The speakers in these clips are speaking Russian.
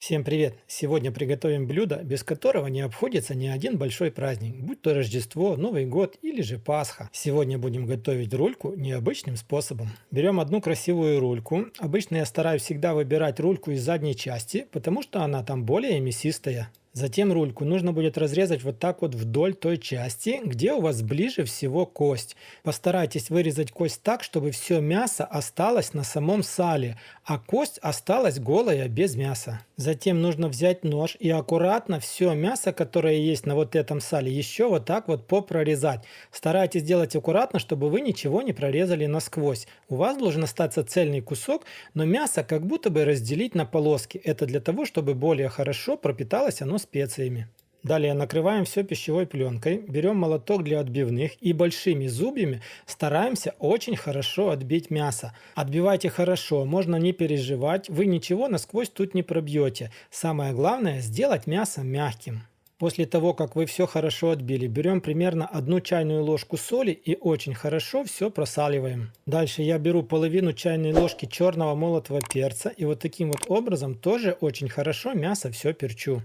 Всем привет! Сегодня приготовим блюдо, без которого не обходится ни один большой праздник, будь то Рождество, Новый год или же Пасха. Сегодня будем готовить рульку необычным способом. Берем одну красивую рульку. Обычно я стараюсь всегда выбирать рульку из задней части, потому что она там более мясистая. Затем рульку нужно будет разрезать вот так вот вдоль той части, где у вас ближе всего кость. Постарайтесь вырезать кость так, чтобы все мясо осталось на самом сале, а кость осталась голая без мяса. Затем нужно взять нож и аккуратно все мясо, которое есть на вот этом сале, еще вот так вот попрорезать. Старайтесь делать аккуратно, чтобы вы ничего не прорезали насквозь. У вас должен остаться цельный кусок, но мясо как будто бы разделить на полоски. Это для того, чтобы более хорошо пропиталось оно специями. Далее накрываем все пищевой пленкой, берем молоток для отбивных и большими зубьями стараемся очень хорошо отбить мясо. Отбивайте хорошо, можно не переживать, вы ничего насквозь тут не пробьете. Самое главное сделать мясо мягким. После того, как вы все хорошо отбили, берем примерно 1 чайную ложку соли и очень хорошо все просаливаем. Дальше я беру половину чайной ложки черного молотого перца и вот таким вот образом тоже очень хорошо мясо все перчу.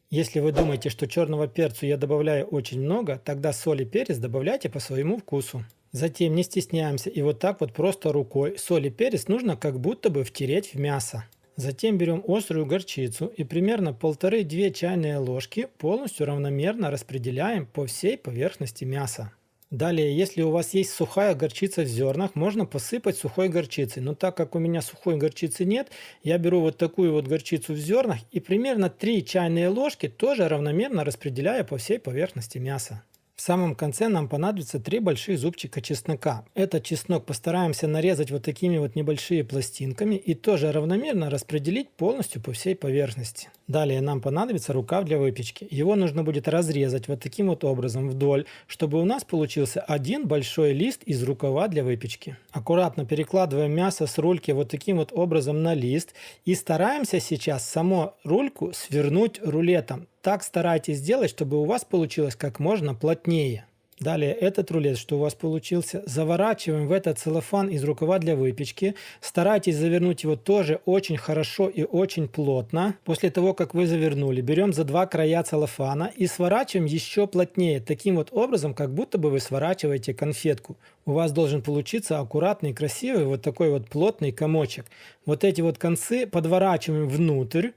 Если вы думаете, что черного перцу я добавляю очень много, тогда соль и перец добавляйте по своему вкусу. Затем не стесняемся и вот так вот просто рукой соль и перец нужно как будто бы втереть в мясо. Затем берем острую горчицу и примерно 1,5–2 чайные ложки полностью равномерно распределяем по всей поверхности мяса. Далее, если у вас есть сухая горчица в зернах, можно посыпать сухой горчицей. Но так как у меня сухой горчицы нет, я беру вот такую вот горчицу в зернах и примерно 3 чайные ложки тоже равномерно распределяю по всей поверхности мяса. В самом конце нам понадобится 3 больших зубчика чеснока. Этот чеснок постараемся нарезать вот такими вот небольшими пластинками и тоже равномерно распределить полностью по всей поверхности. Далее нам понадобится рукав для выпечки. Его нужно будет разрезать вот таким вот образом вдоль, чтобы у нас получился один большой лист из рукава для выпечки. Аккуратно перекладываем мясо с рульки вот таким вот образом на лист и стараемся сейчас саму рульку свернуть рулетом. Так старайтесь сделать, чтобы у вас получилось как можно плотнее. Далее этот рулет, что у вас получился, заворачиваем в этот целлофан из рукава для выпечки. Старайтесь завернуть его тоже очень хорошо и очень плотно. После того, как вы завернули, берем за 2 края целлофана и сворачиваем еще плотнее. Таким вот образом, как будто бы вы сворачиваете конфетку. У вас должен получиться аккуратный, красивый вот такой вот плотный комочек. Вот эти вот концы подворачиваем внутрь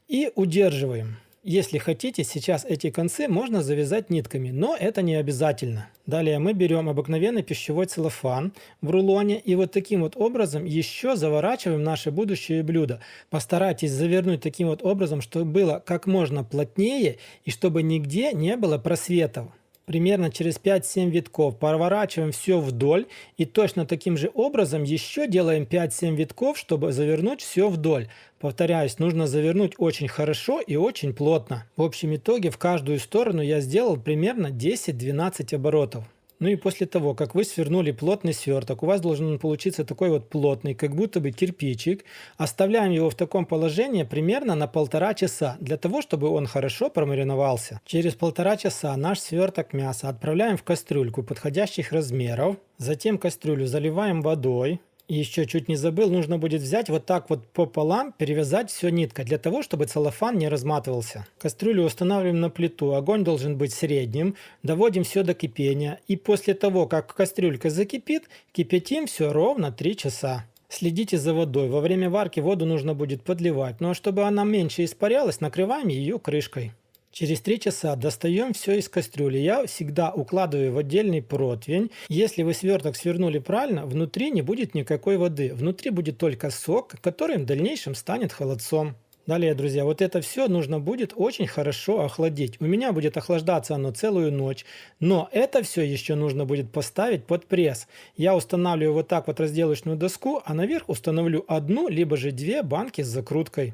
и удерживаем. Если хотите, сейчас эти концы можно завязать нитками, но это не обязательно. Далее мы берем обыкновенный пищевой целлофан в рулоне и вот таким вот образом еще заворачиваем наше будущее блюдо. Постарайтесь завернуть таким вот образом, чтобы было как можно плотнее и чтобы нигде не было просветов. Примерно через 5-7 витков поворачиваем все вдоль и точно таким же образом еще делаем 5-7 витков, чтобы завернуть все вдоль. Повторяюсь, нужно завернуть очень хорошо и очень плотно. В общем итоге в каждую сторону я сделал примерно 10-12 оборотов. Ну и после того, как вы свернули плотный сверток, у вас должен получиться такой вот плотный, как будто бы кирпичик. Оставляем его в таком положении примерно на 1,5 часа, для того, чтобы он хорошо промариновался. Через 1,5 часа наш сверток мяса отправляем в кастрюльку подходящих размеров. Затем кастрюлю заливаем водой. И еще чуть не забыл, нужно будет взять вот так вот пополам, перевязать все ниткой, для того, чтобы целлофан не разматывался. Кастрюлю устанавливаем на плиту, огонь должен быть средним, доводим все до кипения. И после того, как кастрюлька закипит, кипятим все ровно 3 часа. Следите за водой, во время варки воду нужно будет подливать, но чтобы она меньше испарялась, накрываем ее крышкой. Через 3 часа достаем все из кастрюли. Я всегда укладываю в отдельный противень. Если вы сверток свернули правильно, внутри не будет никакой воды. Внутри будет только сок, который в дальнейшем станет холодцом. Далее, друзья, вот это все нужно будет очень хорошо охладить. У меня будет охлаждаться оно целую ночь, но это все еще нужно будет поставить под пресс. Я устанавливаю вот так вот разделочную доску, а наверх установлю 1 либо же 2 банки с закруткой.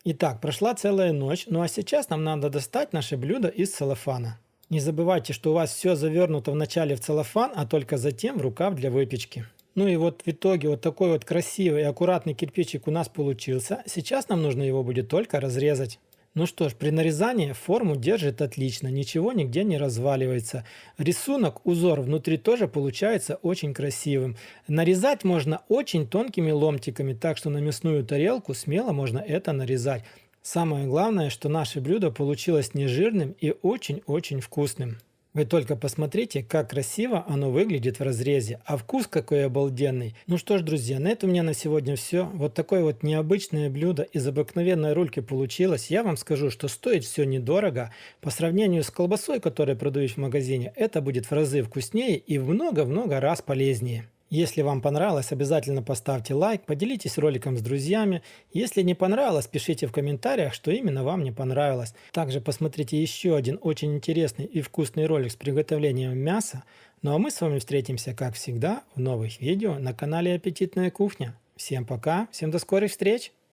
Итак, прошла целая ночь, ну а сейчас нам надо достать наше блюдо из целлофана. Не забывайте, что у вас все завернуто вначале в целлофан, а только затем в рукав для выпечки. Ну и вот в итоге вот такой вот красивый и аккуратный кирпичик у нас получился. Сейчас нам нужно его будет только разрезать. Ну что ж, при нарезании форму держит отлично, ничего нигде не разваливается. Рисунок, узор внутри тоже получается очень красивым. Нарезать можно очень тонкими ломтиками, так что на мясную тарелку смело можно это нарезать. Самое главное, что наше блюдо получилось нежирным и очень-очень вкусным. Вы только посмотрите, как красиво оно выглядит в разрезе, а вкус какой обалденный. Ну что ж, друзья, на этом у меня на сегодня все. Вот такое вот необычное блюдо из обыкновенной рульки получилось. Я вам скажу, что стоит все недорого. По сравнению с колбасой, которую продают в магазине, это будет в разы вкуснее и в много-много раз полезнее. Если вам понравилось, обязательно поставьте лайк, поделитесь роликом с друзьями. Если не понравилось, пишите в комментариях, что именно вам не понравилось. Также посмотрите еще один очень интересный и вкусный ролик с приготовлением мяса. Ну а мы с вами встретимся, как всегда, в новых видео на канале Аппетитная кухня. Всем пока, всем до скорых встреч!